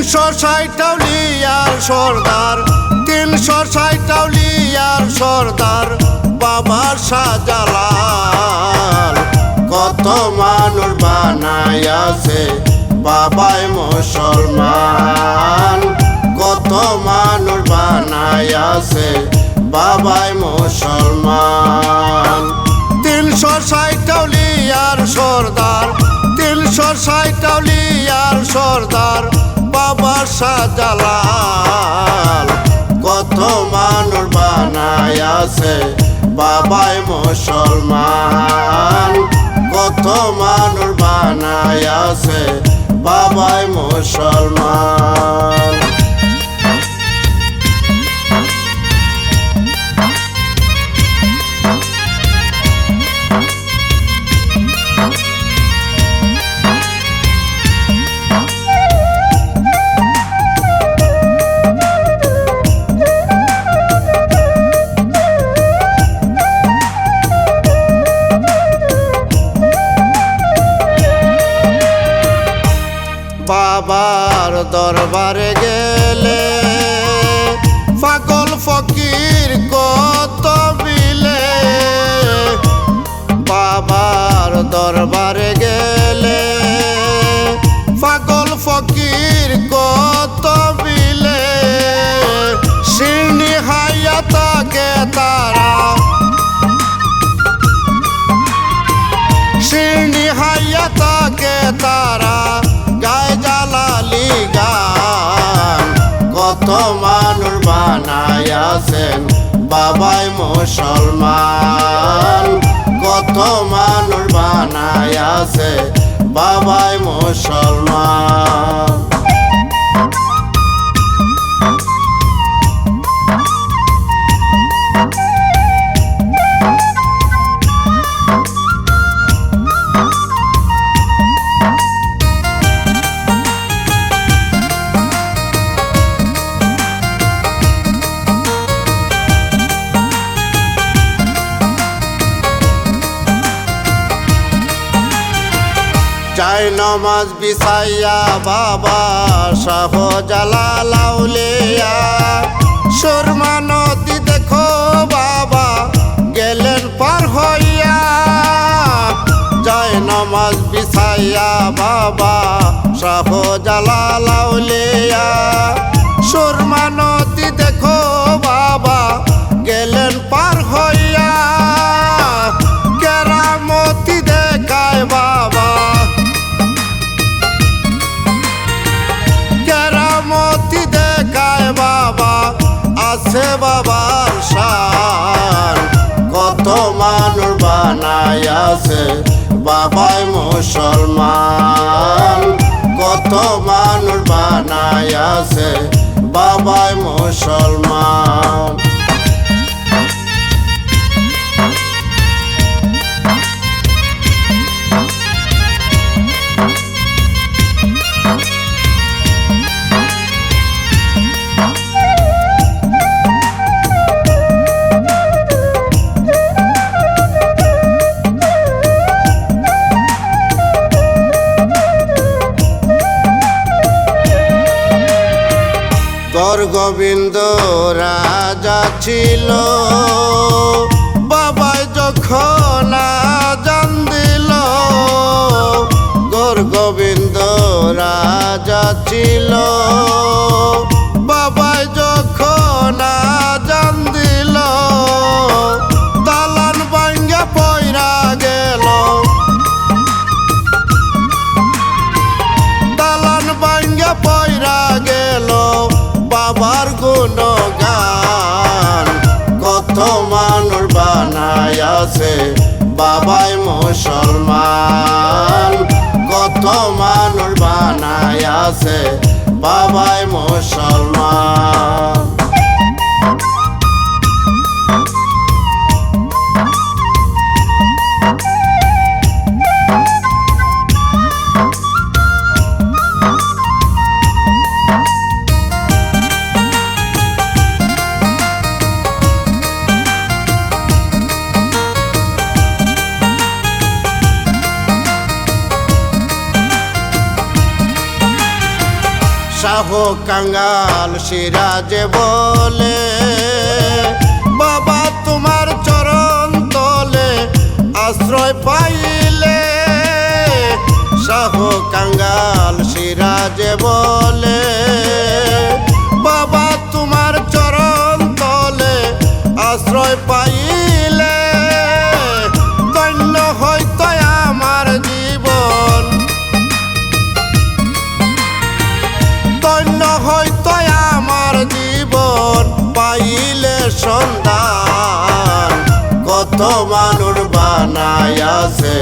360 সর্দার 360 সর্দার বাবার শাহজালাল কত মানুষ বানাইয়াছে বাবাই মুসলমান কত মানুষ বানাইয়াছে বাবাই মুসলমান 360 সর্দার 360 সর্দার বাবার শাহজালাল কত মানুষ বানাইয়াছে বাবাই মুসলমান কত মানুষ বানাইয়াছে বাবাই মুসলমান বাবার দরবারে গেলে পাগল ফকির কত বিলে বাবার দরবারে গেলে পাগল ফকির কত বিলে শিরনি হাইয়া তাকে তারা শিরনি হাইয়া তাকে তারা গায়ে জালালি গান কত মানুষ বানাইয়াছেন বাবাই মুসলমান কত মানুষ বানাইয়াছে বাবাই মুসলমান চাই নমাজ বিছাইয়া বাবা শাহজালাল আউলিয়া সুরমা নদী দেখো বাবা গেলেন পার হইয়া চাই নমাজ বিছাইয়া বাবা শাহজালাল আউলিয়া সুরমা নদী দেখো বাবা গেলেন পার হইয়া কেরামতি দেখায় বাবা কেরামতি দেখায় বাবা আছে বাবার শান কত মানুষ বানাইয়াছে বাবাই মুসলমান কত মানুষ বানাইয়াছে বাবাই মুসলমান গোবিন্দ রাজা ছিল বাবাই যখন আজান দিল গোবিন্দ রাজা ছিল বাবাই যখন আজান দিল দালান ভাঙ্গা পয়রা গেল দালান ভাঙ্গা পয়রা গেল বাবার গুণগান কত মানুষ বানাইয়াছে বাবাই মুসলমান কত মানুষ বানাইয়াছে বাবাই মুসলমান শাহ কাঙ্গাল সিরাজে বলে বাবা তোমার চরণ তলে আশ্রয় পাইলে। শাহ কাঙ্গাল সিরাজে বলে বাবা তোমার চরণ তলে আশ্রয় পাইলে। ধন্য হয়তো আমার জীবন, ধন্য হয়তো আমার জীবন পাইলে সন্তান। কত মানুষ বানাইয়াছে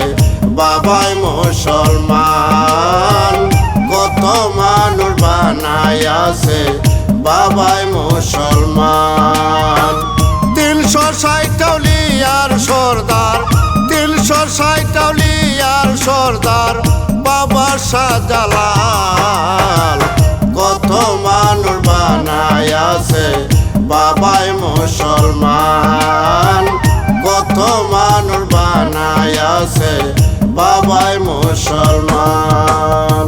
বাবাই মুসলমান, কত মানুষ বানাইয়াছে বাবাই মুসলমান। 360 আউলিয়ার সর্দার, 360 আউলিয়ার সর্দার বাবা শাহজালাল। কত মানুষ বানাইয়াছে বাবাই মুসলমান, কত মানুষ বানাইয়াছে বাবাই মুসলমান।